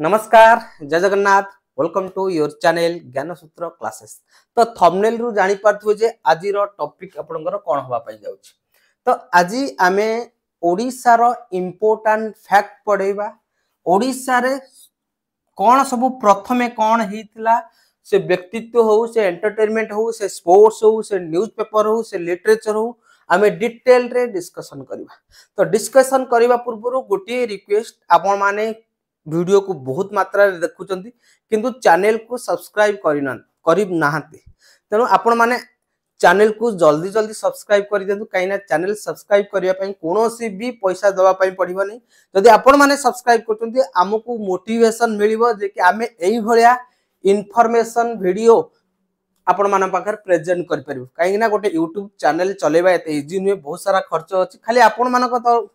नमस्कार जय Jagannath welcome to your channel Gyanasutra classes. तो थंबनेल रु जानि पारथु जे आज रो टॉपिक आपनकर कोन होबा पई जाउछि। तो आज आमे ओडिसा रो इंपोर्टेंट फैक्ट पढेबा। ओडिसा रे कोन सब प्रथमे कोन हेतिला, से व्यक्तित्व हो, से एंटरटेनमेंट हो, से स्पोर्ट्स हो, से न्यूज़पेपर हो, से लिटरेचर हो, आमे डिटेल रे डिस्कशन करबा। तो डिस्कशन करबा पूर्व गोटे रिक्वेस्ट, आपण माने वीडियो को बहुत मात्रा रे देखुचंती किंतु चैनल को सब्सक्राइब करि नाहंती, तेणु आपण माने चैनल को जल्दी जल्दी सब्सक्राइब कर दियंतु। काइना चैनल सब्सक्राइब करिया पई कोनोसी भी पैसा दवा पई पड़िबो नै। जदि आपण माने सब्सक्राइब करचंती हमकु मोटिवेशन मिलिबो जे कि आमे एई भलिया इन्फॉर्मेशन वीडियो आपण माने पाखर प्रेजेंट कर परिबो। काइना गोटे YouTube चैनल चलेबा एते इजी नुए, बहुत सारा खर्च अछि। खाली आपण मानक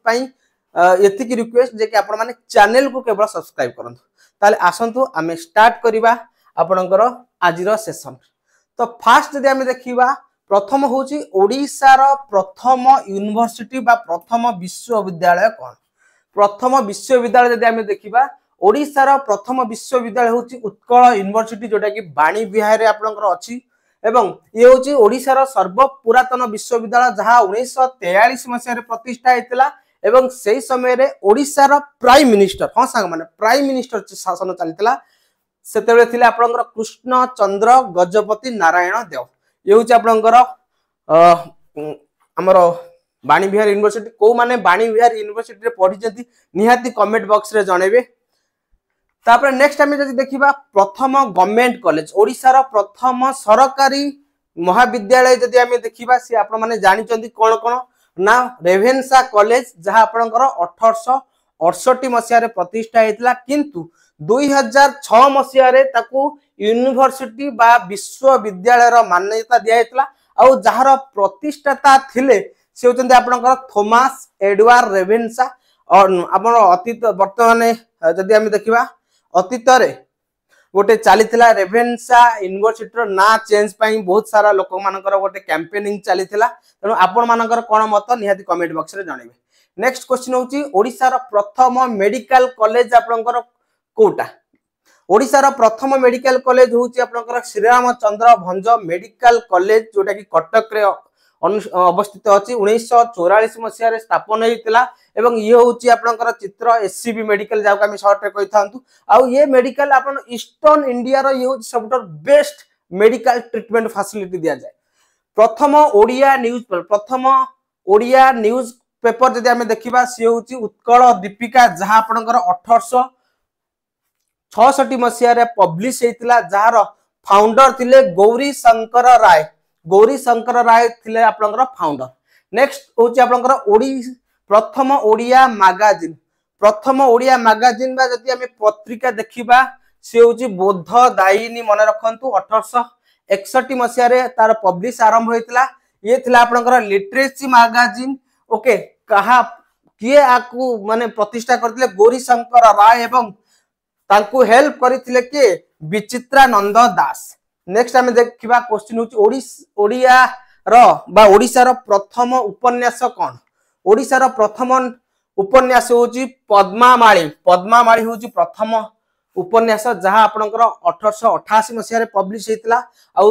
पई एतिकी रिक्वेस्ट जे कि आपण माने चैनल को केवल सब्सक्राइब करंतु। ताले आसंतु आमे स्टार्ट करिबा आपणकर आजिरो सेशन। तो फास्ट जदि आमे देखिबा, प्रथम होची ओडिसा रो प्रथम यूनिवर्सिटी बा प्रथम विश्वविद्यालय कोन। प्रथम विश्वविद्यालय जदि आमे देखिबा, ओडिसा रो प्रथम विश्वविद्यालय होची उत्कल यूनिवर्सिटी, जोटा कि बाणी विहार रे आपणकर अछि। एवं ये होची ओडिसा रो सर्व पुरातन विश्वविद्यालय, जहा 1943 मसिया रे प्रतिष्ठा हेतिला। एवं सेही समय रे ओडिसा रो प्राइम मिनिस्टर, हां सांग माने प्राइम मिनिस्टर शासन चलितला सेतेबे थिले आपणकर कृष्ण चंद्र गजपति नारायण देव। ये होची आपणकर हमरो बाणी विहार यूनिवर्सिटी। को माने बाणी विहार यूनिवर्सिटी रे पढिचंती निहाती कमेंट बॉक्स रे जणेबे। तापर नेक्स्ट आमे जदि देखिबा, प्रथम गवर्नमेंट कॉलेज, ओडिसा रो प्रथम सरकारी महाविद्यालय जदि आमे देखिबा, से आपण माने जानिचंती कोन कोन ना रेभेन्सा कॉलेज, जहा आपणकर 1868 मसिया रे प्रतिष्ठा हेतिला, किंतु 2006 मसिया रे ताकू यूनिवर्सिटी बा विश्वविद्यालय रो मान्यता दिया हेतिला। आ जहार प्रतिष्ठाता थिले से होचंती आपणकर थॉमस एडवर्ड रेभेन्सा। और आपण अतीत वर्तमान जदि आमे देखिबा, अतीत रे गोटे चलीथिला रेभेन्सा यूनिवर्सिटी रो ना चेंज पई बहुत सारा लोक मानकर गोटे कैंपेनिंग चलीथिला। तेणु आपण मानकर कोन मत निहाती कमेंट बॉक्स रे जणेबे। नेक्स्ट क्वेश्चन होची, ओडिसा रो प्रथम मेडिकल कॉलेज आपणकर कोटा। ओडिसा रो प्रथम मेडिकल कॉलेज होची आपणकर श्रीरामचंद्र भंज मेडिकल कॉलेज, जोटा कि कटक रे अवस्थित अछि। 1944 मसिया रे स्थापन हेतिला। एवं ये होची आपणकर चित्र एससीबी मेडिकल, जाउ हम शॉर्ट रे कहिथांतु। आ ये मेडिकल आपण ईस्टर्न इंडिया रो ये होची सबटर बेस्ट मेडिकल ट्रीटमेंट फैसिलिटी दिया जाय। प्रथम ओडिया न्यूज़पेपर, प्रथम ओडिया न्यूज़ पेपर जदि आमे देखिबा, से होची उत्कल दीपिका, जहा आपणकर 1866 मसिया रे पब्लिश हेतिला, जहार फाउंडर थिले गौरी शंकर राय। गौरी शंकर राय थिले आपणकर फाउंडर। नेक्स्ट होची आपणकर प्रथम ओडिया मैगजीन। प्रथम ओडिया मैगजीन बा जदि आमे पत्रिका देखिबा, से होची बोध दायिनी, मन रखंतु 1861 मसिया रे तार पब्लिश आरंभ होइतला। ये थिला आपणकर लिटरेचर मैगजीन। ओके, कहा किए आकु माने प्रतिष्ठा करथिले, गौरी शंकर राय, एवं तांकु हेल्प करिथिले के विचित्रानंद दास। नेक्स्ट आमे देखिबा, क्वेश्चन होची ओडिया रो बा ओडिसा रो प्रथम उपन्यास कोन। ओडिसा रो प्रथम उपन्यास होची पद्मामाली। पद्मामाली होची प्रथम उपन्यास, जहा आपणकर 1888 मसिया रे पब्लिश हेतिला। आ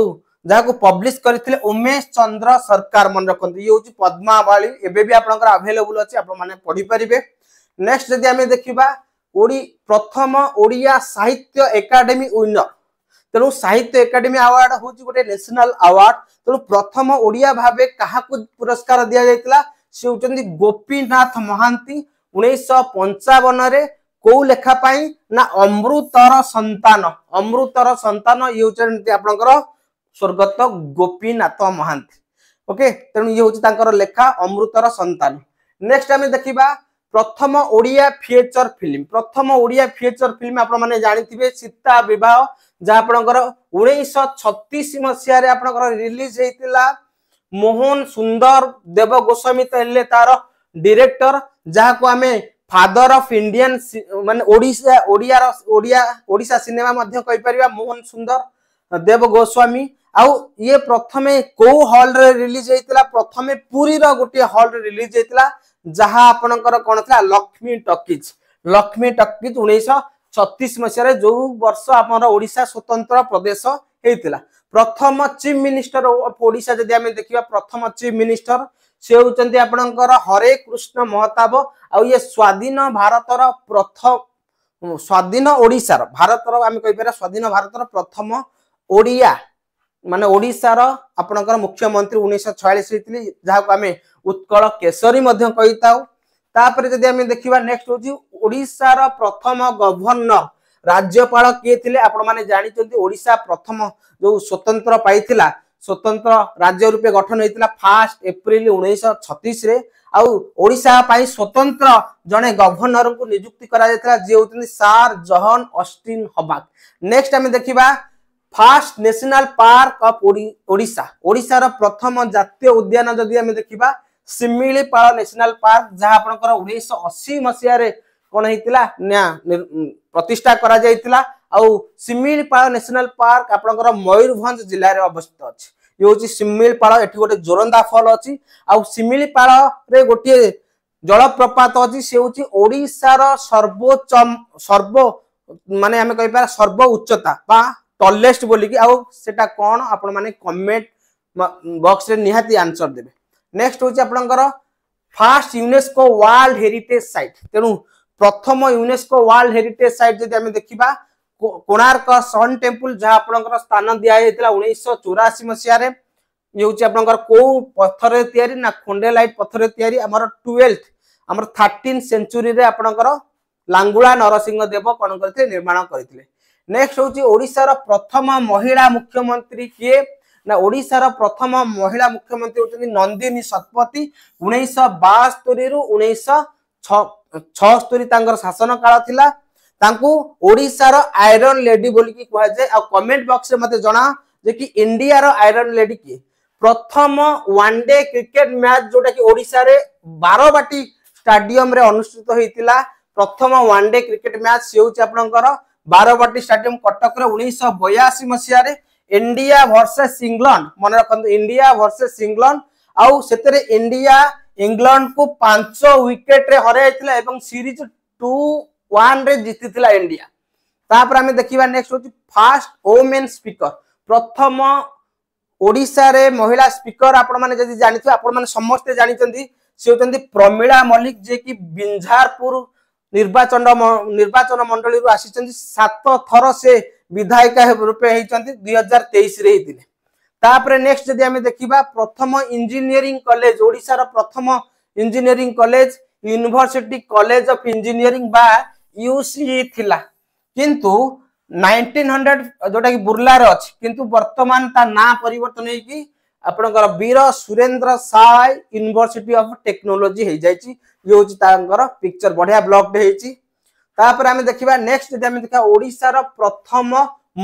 जहा को पब्लिश करथिले उमेश चंद्र सरकार, मन रखंतु। ये होची पद्मामाली, एबे भी आपणकर अवेलेबल अछि, आपण माने पढि परिबे। नेक्स्ट जदि आमे देखिबा, प्रथम ओडिया साहित्य एकेडमी विनर। तेणु साहित्य एकेडमी अवार्ड होची गोटे नेशनल अवार्ड। तेणु प्रथम ओडिया भाबे काहाकु पुरस्कार दिया जायतिला, से होचंदी गोपीनाथ महांती। 1955 रे को लेखा पाई ना अमृतर संतान। अमृतर संतान ये होचंदी आपणकर स्वर्गत गोपीनाथ महांती। ओके, तेणु ये होची तांकर लेखा अमृतर संतान। नेक्स्ट आमे देखिबा, प्रथम ओडिया फीचर फिल्म। प्रथम ओडिया फीचर फिल्म आपण माने जानिथिबे सीता विवाह, जहा आपणकर 1936 मसिया रे आपणकर रिलीज हेतिला। मोहन सुंदर देव गोस्वामी तहले तार डायरेक्टर, जहा को हमें फादर ऑफ इंडियन माने ओडिया सिनेमा मध्य कहि परिबा, मोहन सुंदर देव गोस्वामी। आउ ये प्रथमे को हॉल रे रिलीज हेतिला, प्रथमे पुरी रो गोटे हॉल रे रिलीज हेतिला, जहा आपणकर कोन थला लक्ष्मी टॉकीज। लक्ष्मी टॉकीज 1936 मसीह जो वर्ष आमर ओडिशा स्वतंत्र प्रदेश हेतिला। प्रथम चीफ मिनिस्टर ऑफ ओडिशा जदि आमे देखिबा प्रथम चीफ मिनिस्टर से होचंती आपनकर हरे कृष्ण महताब आ ये स्वाधीन भारतर प्रथम स्वाधीन ओडिशार भारतर आमे कहि पारा स्वाधीन भारतर प्रथम ओडिया माने ओडिशार आपनकर मुख्यमंत्री 1946 हेतिले जहा को आमे उत्कल केसरी मध्य कहिताउ। तापर जदि आमे देखिबा नेक्स्ट होची ओडिशार प्रथम गवर्नर राज्यपाल किए थिले आपण माने जानि चंती ओडिशा प्रथम जो स्वतंत्र पाइथिला स्वतंत्र राज्य रूपे गठन हेतिला 1 अप्रैल 1936 रे आ ओडिशा पाई स्वतंत्र जने गवर्नर को नियुक्ति करा जायतिला जे होतनी सर जॉन ऑस्टिन हबाक। नेक्स्ट आमे देखिबा first national park of Odisha Odisha रो प्रथम जातीय उद्यान जदि आमे देखिबा सिमिलीपाल नेशनल पार्क जहा आपनकर 1980 मसिया रे कोन हेतिला ना प्रतिष्ठा करा जायतिला आ सिमिलीपाल नेशनल पार्क आपनकर मयूरभंज जिल्ला रे अवस्थित अछि। ये होची सिमिलीपाल एठी गोटे जोरंदा फॉल अछि आ सिमिलीपाल रे गोटे जलप्रपात अछि से होची ओडिसा रो सर्व माने हमें कहि पारा सर्व उच्चता बा टॉलेस्ट बोली कि आ सेटा कोन आपण माने कमेंट बॉक्स रे निहाती आंसर देबे। नेक्स्ट होची आपनकर first UNESCO world heritage site तेनु प्रथम यूनेस्को वर्ल्ड हेरिटेज साइट जदि हमें देखिबा कोणार्क सन टेम्पल जहा आपनकर स्थान दिया हेतिला 1984 मसिया रे ये होची आपनकर को पत्थर रे तयारी ना खोंडेलाइट पत्थर रे तयारी हमर 12th हमर 13th सेंचुरी रे आपनकर लांगुला नरसिंह देव कोन करथिले निर्माण करथिले। नेक्स्ट होची ओडिसा रो प्रथम महिला मुख्यमंत्री किए ना ओडिसा रो प्रथम महिला मुख्यमंत्री होचनी नंदिनी शतपथी 1972 रु 1976 तांगर शासन काल थिला तांकू ओडिसा रो आयरन लेडी बोली की कहै जाय आ कमेंट बॉक्स रे मते जणा जे कि इंडिया रो आयरन लेडी की प्रथम वनडे क्रिकेट मैच जोटा कि ओडिसा रे 12 बाटी स्टेडियम रे अनुष्ठित होइतिला प्रथम वनडे क्रिकेट मैच से होची आपनकर 12 बाटी स्टेडियम कटक रे 1982 मसिया रे इंडिया वर्सेस इंग्लैंड मन रखंतु इंडिया वर्सेस इंग्लैंड आउ सेतरे इंडिया इंग्लैंड को 5 विकेट रे हराइतिला एवं सीरीज 2-1 रे जीतितिला इंडिया। तापर हमें देखिबा नेक्स्ट होची फर्स्ट वुमेन स्पीकर प्रथम ओडिसा रे महिला स्पीकर आपण माने जदी जानिथि आपण माने समस्त जानिचंदी से होचंदी प्रमिला मलिक जे कि बिंझारपुर निर्वाचन मंडली रु आसीचंदी 7 थर से विधायिका रूपे हेचंदी 2023 रे हेतिले। तापर नेक्स्ट जदी हमें देखिबा प्रथम इंजीनियरिंग कॉलेज ओडिसा रो प्रथम engineering college university college of engineering बा यूसी थिला किंतु 1900 जोटा कि बुर्ला रे अछि किंतु वर्तमान ता ना परिवर्तन हे कि आपनकर Veer Surendra Sai university of technology हे जायछि ये होछि तांकर पिक्चर बढ़िया ब्लॉक दे हेछि। तापर हमें देखिबा नेक्स्ट जदी हमें देखा ओडिसा रो प्रथम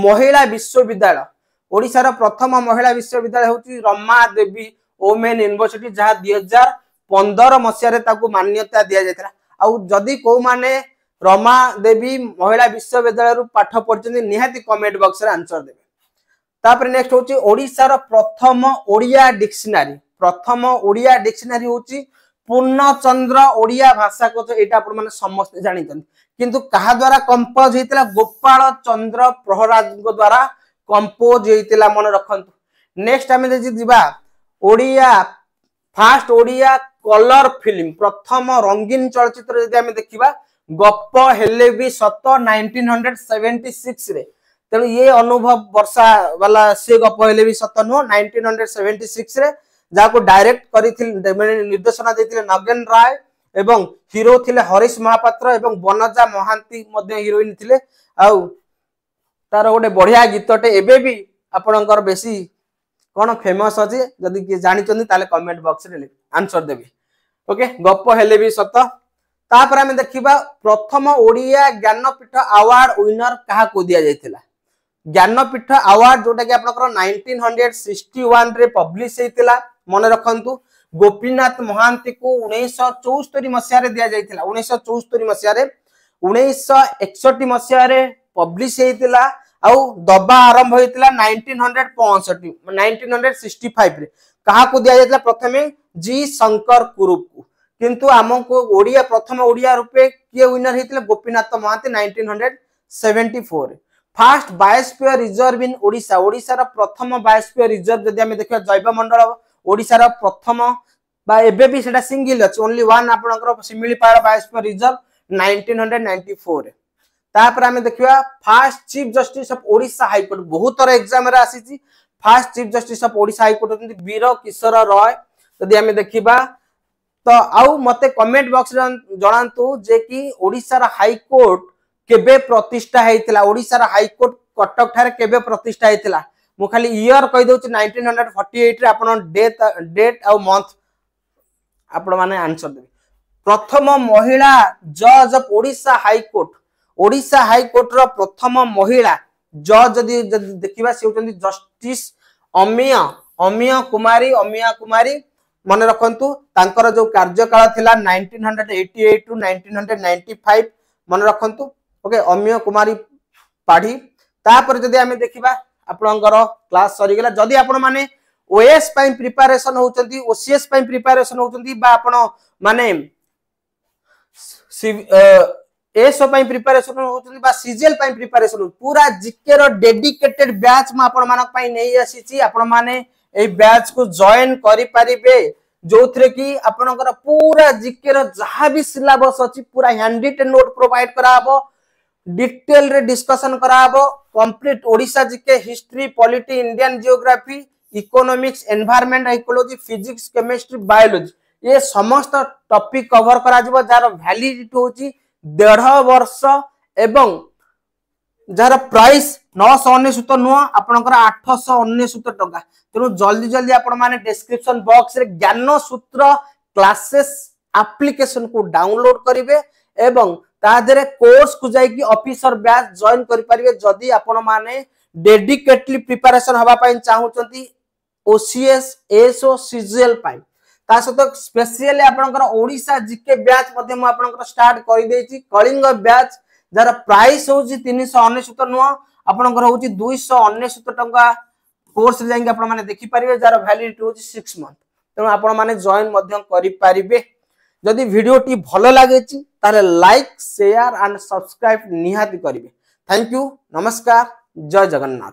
महिला विश्वविद्यालय ओडिसा रो प्रथम महिला विश्वविद्यालय होछि रमा देवी वुमेन यूनिवर्सिटी जहा 2015 मसिया रे ताकू मान्यता दिया जायतरा आ जदी को माने रमा देवी महिला विश्वविद्यालय रु पाठ पढचंदी निहाती कमेंट बॉक्स रे आंसर देबे। तापर नेक्स्ट होची ओडिसा रो प्रथम ओडिया डिक्शनरी होची पूर्णचंद्र ओडिया भाषा को एटा आपण माने समस्त जानितन किंतु कहा द्वारा कंपोज हेतिला गोपाल चंद्र प्रहराज को द्वारा कंपोज हेतिला मन रखंतु। नेक्स्ट हमें जे दिबा Odia first Odia colour film प्रथम रंगीन चलचित्र जदि हमें देखिबा गप हेले भी सत 1976 रे तेणु ये अनुभव वर्षा वाला से गप हेले भी सत नो 1976 रे जाको डायरेक्ट करिथिल निर्देशना देथिले नगेन राय एवं हीरो थिले हरीश महापात्र एवं बनजा महांती मध्ये हीरोइन थिले आउ तार गोटे बढ़िया गीतटे एबे भी आपनकर बेसी कोन फेमस अछि जदी कि जानि चंदी ताले कमेंट बॉक्स रे आंसर देबी। ओके गप हेले भी सत। तापर हमें देखिबा प्रथम ओडिया ज्ञानपीठ अवार्ड विनर कहा को दिया जायतिला ज्ञानपीठ अवार्ड जोटा कि आपनकर 1961 रे पब्लिश हेतिला मन रखंतु गोपीनाथ महांती को 1974 मसिया रे दिया जायतिला 1974 मसिया रे 1961 मसिया रे पब्लिश हेतिला आउ दबा आरंभ हेतिला 1965 रे कहा को दिया जायतिला प्रथमे जी शंकर कुरुप को किंतु हमको ओडिया प्रथम ओडिया रूपे किए विनर हेतिले Gopinath Mohanty 1974 first biosphere reserve in Odisha Odisha रा प्रथम बायोस्फीयर रिजर्व जदि हम देखिबा जैवमंडल ओडिशा रा प्रथम बा एबे भी सेटा सिंगल अछि ओनली वन आपनकर शिमिलीपाल बायोस्फीयर रिजर्व 1994 तापर हम देखिबा first chief justice of Odisha high court बहुत तरह एग्जाम रे आसीची first chief justice of Odisha high court होती वीर किशोर रॉय जदि हम देखिबा तो आउ मते कमेंट बॉक्स रे जणांतु जे कि ओडिशा रा हाई कोर्ट केबे प्रतिष्ठा हेतिला ओडिशा रा हाई कोर्ट कटक ठारे केबे प्रतिष्ठा हेतिला मु खाली ईयर कहि दउची 1948 रे आपण डेट आउ मंथ आपण माने आंसर देबे प्रथम महिला जज ऑफ ओडिशा हाई कोर्ट रो प्रथम महिला जज जदि देखिबा से होचंदी जस्टिस अमिया कुमारी मन रखंतु तांकर जो कार्यकाल थिला 1988 टू 1995 मन रखंतु ओके अमिया कुमारी पाढ़ी तापर जदि हमें देखिबा आपनकर क्लास सरी गेला जदि आपण माने ओएस पई प्रिपरेशन होचंती ओसीएस पई प्रिपरेशन होचंती बा आपण माने एसओ पई प्रिपरेशन होचंती बा सीजीएल पई प्रिपरेशन पूरा जीके रो डेडिकेटेड बैच म आपण मानक पई नै आसीची आपण माने ए बैच को जॉइन करि परिबे जोथरे कि आपनकर पूरा जीके रो जहां भी सिलेबस अछि पूरा हैंडरिटन नोट प्रोवाइड कराबो डिटेल रे डिस्कशन कराबो complete Odisha GK history polity Indian geography economics environment ecology physics chemistry biology ये समस्त टॉपिक कवर करा जिवो जार वैलिडिटी होची 1.5 वर्ष एवं जार प्राइस 999 नुआ आपनकर 899 टका तेनु जल्दी जल्दी आपण माने डिस्क्रिप्शन बॉक्स रे ज्ञान सूत्र क्लासेस एप्लीकेशन को डाउनलोड करिवे एवं ता देरे कोर्स को जाई कि ऑफिसर बैच जॉइन करि परिवे जदी आपण माने डेडिकेटली प्रिपरेशन हवा पई चाहउचंती ओसीएस एसओ सीजीएल पई ता सत स्पेशली आपनकर ओडिशा जीके बैच मध्ये म आपनकर स्टार्ट करि देछि कलिंग बैच जार प्राइस होची 399 नुआ आपनकर होची 299 टका कोर्स रे जाई आपण माने देखि परिवे जार वैलिडिटी होची 6 मंथ तेनु आपण माने जॉइन मध्यम करि परिबे जदि वीडियो टी भलो लागेची ताले लाइक शेयर एंड सब्सक्राइब निहाती करिवे थैंक यू नमस्कार जय जगन्नाथ।